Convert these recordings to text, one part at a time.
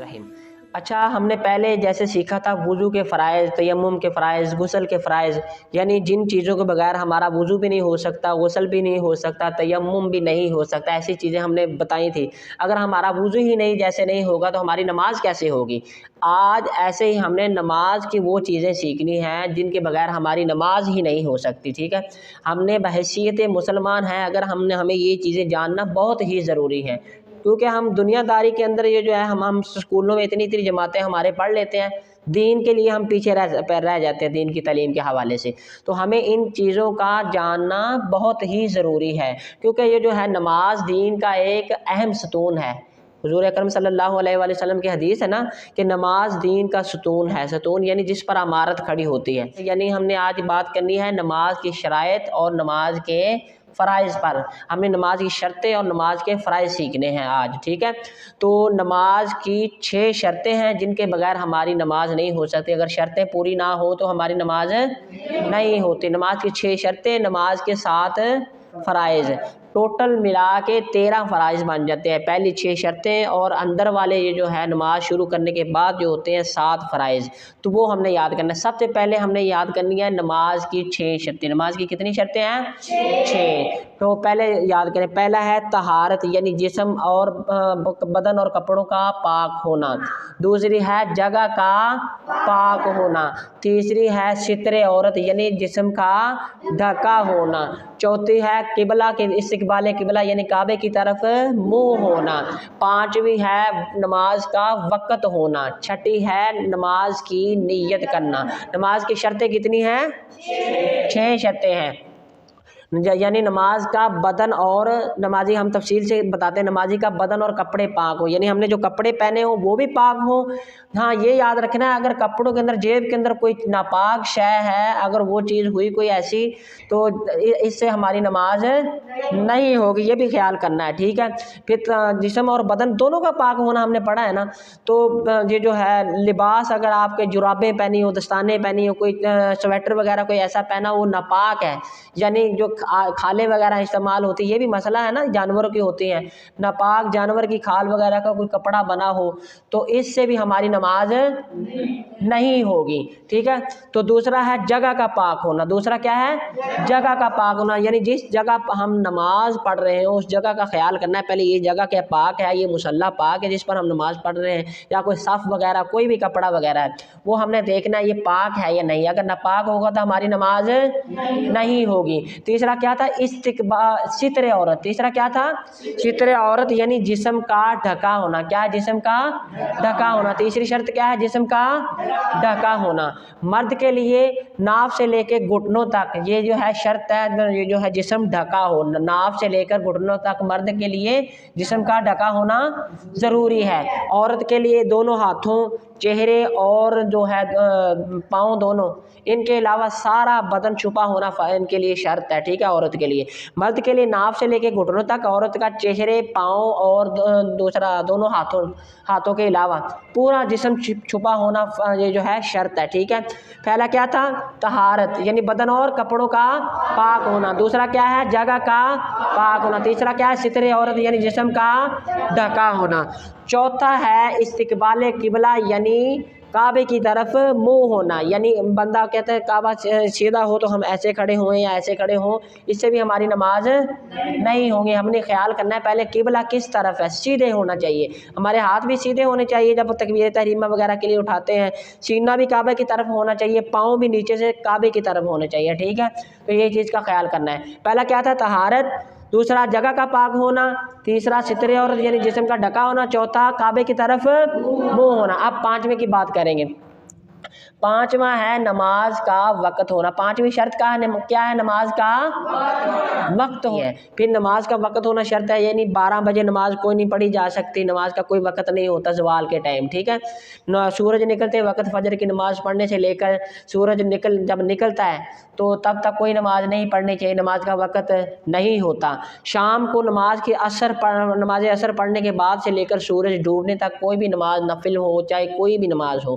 الرحیم۔ اچھا، ہم نے پہلے جیسے سیکھا تھا وضو کے فرائض، تیمم کے فرائض، غسل کے فرائض، یعنی جن چیزوں کے بغیر ہمارا وضو بھی نہیں ہو سکتا، غسل بھی نہیں ہو سکتا، تیمم بھی نہیں ہو سکتا، ایسی چیزیں ہم نے بتائی تھی۔ اگر ہمارا وضو ہی نہیں ہوگا تو ہماری نماز کیسے ہوگی؟ آج ایسے ہی ہم نے نماز کی وہ چیزیں سیکھنی ہیں جن کے بغیر ہماری نماز ہی نہیں ہو سکتی، ٹھیک ہے؟ ہم نے بحیثیت مسلمان ہیں، اگر ہمیں یہ چیزیں جاننا بہت ہی ضروری ہے، کیونکہ ہم دنیا داری کے اندر یہ جو ہے ہم اسکولوں میں اتنی جماعتیں ہمارے پڑھ لیتے ہیں، دین کے لیے ہم پیچھے رہ جاتے ہیں دین کی تعلیم کے حوالے سے۔ تو ہمیں ان چیزوں کا جاننا بہت ہی ضروری ہے، کیونکہ یہ جو ہے نماز دین کا ایک اہم ستون ہے۔ حضور اکرم صلی اللہ علیہ وآلہ وسلم کی حدیث ہے نا کہ نماز دین کا ستون ہے، ستون یعنی جس پر عمارت کھڑی ہوتی ہے۔ یعنی ہم نے آج بات کرنی ہے نماز کی شرائط اور نماز کے فرائض پر۔ ہم نے نماز کی شرطیں اور نماز کے فرائض سیکھنے ہیں آج، ٹھیک ہے؟ تو نماز کی 6 شرطیں ہیں جن کے بغیر ہماری نماز نہیں ہو سکتی۔ اگر شرطیں پوری نہ ہو تو ہماری نماز نہیں ہوتی۔ نماز کی 6 شرطیں، نماز کے 7 فرائض، ٹوٹل ملا کے 13 فرائض بن جاتے ہیں۔ پہلی 6 شرطیں اور اندر والے یہ جو ہے نماز شروع کرنے کے بعد جو ہوتے ہیں 7 فرائض، تو وہ ہم نے یاد کرنا ہے۔ سب سے پہلے ہم نے یاد کرنی ہے نماز کی 6 شرطیں۔ نماز کی کتنی شرطیں ہیں؟ 6۔ تو پہلے یاد کریں، پہلا ہے طہارت یعنی جسم اور بدن اور کپڑوں کا پاک ہونا۔ دوسری ہے جگہ کا پاک ہونا۔ تیسری ہے ستر عورت یعنی جسم کا ڈھکا ہونا۔ چوتھی ہے قبلہ کے استقبال قبلہ یعنی کعبے کی طرف منہ ہونا۔ پانچویں ہے نماز کا وقت ہونا۔ چھٹی ہے نماز کی نیت کرنا۔ نماز کی شرطیں کتنی ہیں؟ 6 شرطیں ہیں، یعنی نماز کا بدن اور نمازی، ہم تفصیل سے بتاتے ہیں، نمازی کا بدن اور کپڑے پاک ہو، یعنی ہم نے جو کپڑے پہنے ہوں وہ بھی پاک ہوں۔ ہاں یہ یاد رکھنا ہے اگر کپڑوں کے اندر جیب کے اندر کوئی ناپاک شے ہے، اگر وہ چیز ہوئی کوئی ایسی، تو اس سے ہماری نماز نہیں ہوگی، یہ بھی خیال کرنا ہے، ٹھیک ہے؟ پھر جسم اور بدن دونوں کا پاک ہونا ہم نے پڑھا ہے نا۔ تو یہ جو ہے لباس، اگر آپ کے جرابیں پہنی ہو، دستانے پہنی ہو، کوئی سویٹر وغیرہ کوئی ایسا پہنا وہ ناپاک ہے، یعنی جو کھالیں وغیرہ استعمال ہوتی ہے، یہ بھی مسئلہ ہے نا، جانوروں کی ہوتی ہیں، ناپاک جانور کی کھال وغیرہ کا کوئی کپڑا بنا ہو تو اس سے بھی ہماری نماز نہیں ہوگی، ٹھیک ہے؟ تو دوسرا ہے جگہ کا پاک ہونا۔ دوسرا کیا ہے؟ جگہ کا پاک ہونا، یعنی جس جگہ ہم نماز پڑھ رہے ہیں اس جگہ کا خیال کرنا ہے پہلے، یہ جگہ کیا پاک ہے، یہ مصلی پاک ہے جس پر ہم نماز پڑھ رہے ہیں، یا کوئی صف وغیرہ کوئی بھی کپڑا وغیرہ ہے وہ ہم نے دیکھنا ہے یہ پاک ہے یا نہیں۔ اگر ناپاک ہوگا تو ہماری نماز نہیں ہوگی۔ تیسرا کیا تھا؟ ستر عورت۔ تیسرا کیا تھا؟ ستر عورت یعنی جسم کا ڈھکا ہونا۔ کیا ہے؟ جسم کا ڈھکا ہونا۔ تیسری شرط کیا ہے؟ جسم کا ڈھکا ہونا۔ مرد کے لیے ناف سے لے کے گھٹنوں تک یہ جو ہے شرط ہے، یہ جو ہے جسم ڈھکا ہو، ناف سے لے کر گھٹنوں تک مرد کے لیے جسم کا ڈھکا ہونا ضروری ہے۔ عورت کے لیے دونوں ہاتھوں، چہرے اور جو ہے پاؤں دونوں، ان کے علاوہ سارا بدن چھپا ہونا ان کے لیے شرط ہے، ٹھیک ہے؟ عورت کے لیے، مرد کے لیے ناف سے لے کے گھٹنوں تک، عورت کا چہرے، پاؤں اور دوسرا دونوں ہاتھوں کے علاوہ پورا جسم چھپا ہونا یہ جو ہے شرط ہے، ٹھیک ہے؟ پہلا کیا تھا؟ طہارت یعنی بدن اور کپڑوں کا پاک ہونا۔ دوسرا کیا ہے؟ جگہ کا پاک ہونا۔ تیسرا کیا ہے؟ ستر عورت یعنی جسم کا ڈھکا ہونا۔ چوتھا ہے استقبال قبلہ یعنی کعبے کی طرف منہ ہونا، یعنی بندہ کہتا ہے کعبہ سیدھا ہو تو ہم ایسے کھڑے ہوئے یا ایسے کھڑے ہوں، اس سے بھی ہماری نماز نہیں ہوگی۔ ہم نے خیال کرنا ہے پہلے قبلہ کس طرف ہے، سیدھے ہونا چاہیے، ہمارے ہاتھ بھی سیدھے ہونے چاہیے جب تکبیر تحریمہ وغیرہ کے لیے اٹھاتے ہیں، سینہ بھی کعبے کی طرف ہونا چاہیے، پاؤں بھی نیچے سے کعبے کی طرف ہونے چاہیے، ٹھیک ہے؟ تو یہ چیز کا خیال کرنا ہے۔ پہلا کیا تھا؟ طہارت۔ دوسرا جگہ کا پاک ہونا۔ تیسرا ستر عورت یعنی جسم کا ڈھکا ہونا۔ چوتھا کعبے کی طرف منہ ہونا۔ اب پانچویں کی بات کریں گے۔ پانچواں ہے نماز کا وقت ہونا۔ پانچویں شرط کیا ہے؟ نماز کا وقت ہے۔ پھر نماز کا وقت ہونا شرط ہے، یعنی 12 بجے نماز کوئی نہیں پڑھی جا سکتی، نماز کا کوئی وقت نہیں ہوتا زوال کے ٹائم، ٹھیک ہے؟ سورج نکلتے وقت فجر کی نماز پڑھنے سے لے کر سورج جب نکلتا ہے تو تب تک کوئی نماز نہیں پڑھنی چاہیے، نماز کا وقت نہیں ہوتا۔ شام کو نماز عصر پڑھنے کے بعد سے لے کر سورج ڈوبنے تک کوئی بھی نماز نفل ہو چاہے کوئی بھی نماز ہو،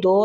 2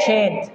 6।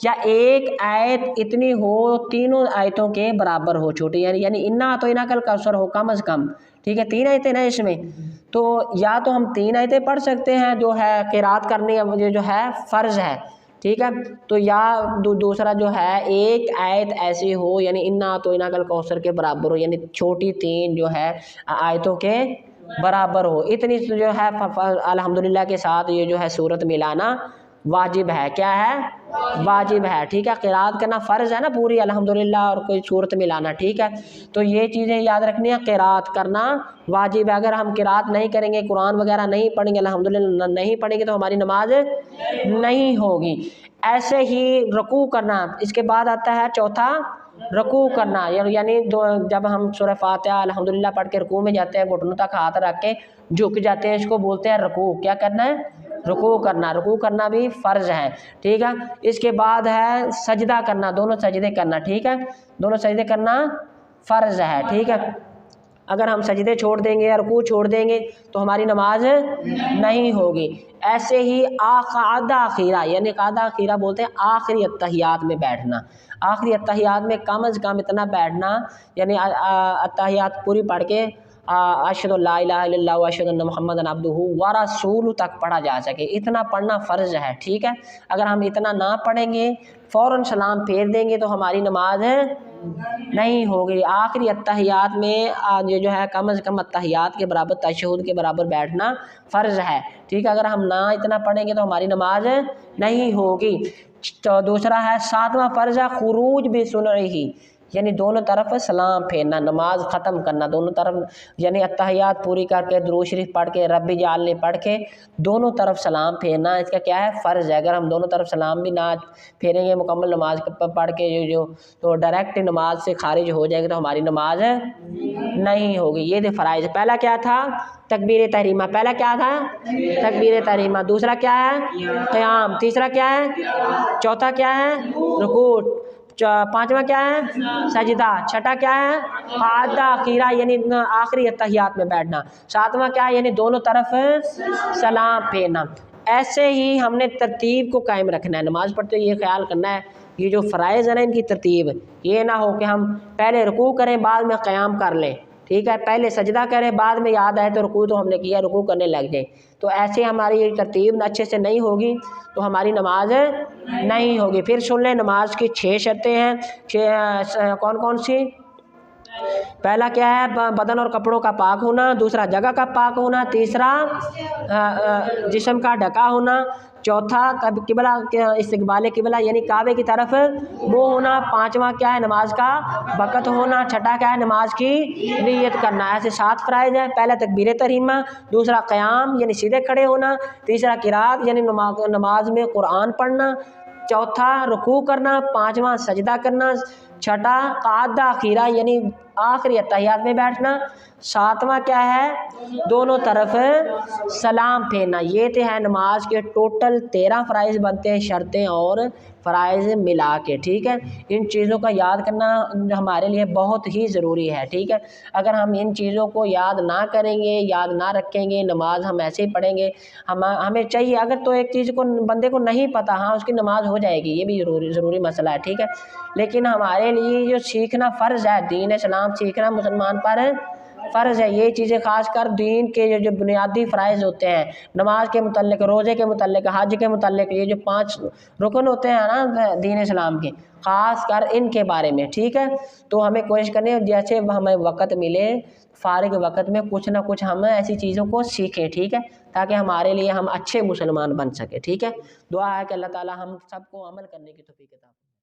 یا ایک آیت اتنی ہو تینوں آیتوں کے برابر ہو چھوٹی، یعنی انا تو انا کل کوثر ہو کم از کم، ٹھیک ہے 3 آیتیں نا اس میں، تو یا تو ہم 3 آیتیں پڑھ سکتے ہیں جو ہے قرات کرنی جو ہے فرض ہے، ٹھیک ہے، تو یا دوسرا جو ہے ایک آیت ایسی ہو یعنی انا تو انا کل کوثر کے برابر ہو، یعنی چھوٹی 3 جو ہے آیتوں کے برابر ہو، اتنی جو ہے الحمدللہ کے ساتھ یہ جو ہے صورت ملانا واجب ہے، کیا ہے واجب ہے، ٹھیک ہے، قرات کرنا فرض ہے نا پوری الحمدللہ، اور کوئی صورت ملانا، ٹھیک ہے، تو یہ چیزیں یاد رکھنی ہے، قرات کرنا واجب ہے، اگر ہم قرات نہیں کریں گے قرآن وغیرہ نہیں پڑھیں گے الحمدللہ نہیں پڑھیں گے تو ہماری نماز نہیں ہوگی۔ ایسے ہی رکوع کرنا، اس کے بعد آتا ہے چوتھا رکوع کرنا، یعنی جب ہم سورہ فاتحہ الحمدللہ پڑھ کے رکوع میں جاتے ہیں گھٹنوں تک ہاتھ رکھ کے جھک جاتے ہیں، اس کو بولتے ہیں رکوع، کیا کرنا ہے رکوع کرنا، رکوع کرنا بھی فرض ہے، ٹھیک ہے، اس کے بعد ہے سجدہ کرنا، دونوں سجدے کرنا، ٹھیک ہے، دونوں سجدے کرنا فرض ہے، ٹھیک ہے، اگر ہم سجدے چھوڑ دیں گے یا رکوع چھوڑ دیں گے تو ہماری نماز نہیں ہوگی۔ ایسے ہی قعدہ اخیرہ، یعنی قعدہ اخیرہ بولتے ہیں آخری اتحیات میں بیٹھنا، آخری اتحیات میں کم از کم اتنا بیٹھنا، یعنی اتحیات پوری پڑھ کے اشہد ان لا الہ الا اللہ واشہد ان محمد عبدہ ورسولہ تک پڑھا جا سکے، اتنا پڑھنا فرض ہے، ٹھیک ہے، اگر ہم اتنا نہ پڑھیں گے فوراً سلام پھیر دیں گے تو ہماری نماز نہیں ہوگی۔ آخری اتحیات میں یہ جو ہے کم از کم اتحیات کے برابر تشہد کے برابر بیٹھنا فرض ہے، ٹھیک ہے، اگر ہم نہ اتنا پڑھیں گے تو ہماری نماز نہیں ہوگی۔ تو دوسرا ہے 7واں فرض ہے خروج بسنعہ، یعنی دونوں طرف سلام پھیرنا، نماز ختم کرنا دونوں طرف، یعنی اتحیات پوری کر کے درود شریف پڑھ کے رب اجعلنی پڑھ کے دونوں طرف سلام پھیرنا، اس کا کیا ہے فرض ہے، اگر ہم دونوں طرف سلام بھی نہ پھیریں گے مکمل نماز پڑھ کے تو ڈائریکٹ نماز سے خارج ہو جائیں گے تو ہماری نماز نہیں ہوگی۔ یہ تھے فرائض، پہلا کیا تھا تکبیر تحریمہ، پہلا کیا تھا تکبیر تحریمہ، دوسرا کیا ہے قیام، تیسرا کیا ہے چوتھا کیا ہے رکوع، پانچواں کیا ہے سجدہ، چھٹا کیا ہے قعدہ اخیرہ یعنی آخری اتحیات میں بیٹھنا، ساتواں کیا ہے یعنی دونوں طرف سلام پھیرنا۔ ایسے ہی ہم نے ترتیب کو قائم رکھنا ہے، نماز پڑھتے یہ خیال کرنا ہے یہ جو فرائض ہیں نا ان کی ترتیب یہ نہ ہو کہ ہم پہلے رکوع کریں بعد میں قیام کر لیں، ٹھیک ہے، پہلے سجدہ کریں بعد میں یاد آئے تو رکوع تو ہم نے کیا رکوع کرنے لگ جائیں، تو ایسے ہماری یہ ترتیب اچھے سے نہیں ہوگی تو ہماری نماز نہیں ہوگی۔ پھر سن لیں نماز کی 6 شرطیں ہیں، کون کون سی؟ پہلا کیا ہے بدن اور کپڑوں کا پاک ہونا، دوسرا جگہ کا پاک ہونا، تیسرا جسم کا ڈھکا ہونا، چوتھا قبلہ استقبال قبلہ یعنی کعبے کی طرف منہ ہونا، پانچواں کیا ہے نماز کا وقت ہونا، چھٹا کیا ہے نماز کی نیت کرنا۔ ایسے 7 فرائض ہیں، پہلا تکبیر تحریمہ، دوسرا قیام یعنی سیدھے کھڑے ہونا، تیسرا قرات یعنی نماز میں قرآن پڑھنا، چوتھا رکوع کرنا، پانچواں سجدہ کرنا، چھٹا قعدہ اخیرہ یعنی آخری اتحیات میں بیٹھنا، ساتواں کیا ہے دونوں طرف سلام پھیرنا۔ یہ تھے ہیں نماز کے ٹوٹل 13 فرائض بنتے ہیں شرطیں اور فرائض ملا کے، ٹھیک ہے، ان چیزوں کا یاد کرنا ہمارے لیے بہت ہی ضروری ہے، ٹھیک ہے، اگر ہم ان چیزوں کو یاد نہ کریں گے یاد نہ رکھیں گے نماز ہم ایسے ہی پڑھیں گے، ہمیں چاہیے اگر تو ایک چیز کو بندے کو نہیں پتہ ہاں اس کی نماز ہو جائے گی، یہ بھی ضروری مسئلہ ہے، ٹھیک ہے، لیکن ہمارے لیے جو سیکھنا فرض ہے دین اسلام سیکھنا مسلمان پر فرض ہے، یہ چیزیں خاص کر دین کے جو بنیادی فرائض ہوتے ہیں نماز کے متعلق، روزے کے متعلق، حج کے متعلق، یہ جو 5 رکن ہوتے ہیں نا دین اسلام کے خاص کر ان کے بارے میں، ٹھیک ہے، تو ہمیں کوشش کرنی ہے جیسے ہمیں وقت ملے فارغ وقت میں کچھ نہ کچھ ہم ایسی چیزوں کو سیکھیں، ٹھیک ہے، تاکہ ہمارے لیے ہم اچھے مسلمان بن سکیں، ٹھیک ہے، دعا ہے کہ اللہ تعالی ہم سب کو عمل کرنے کی توفیق عطا فرمائے۔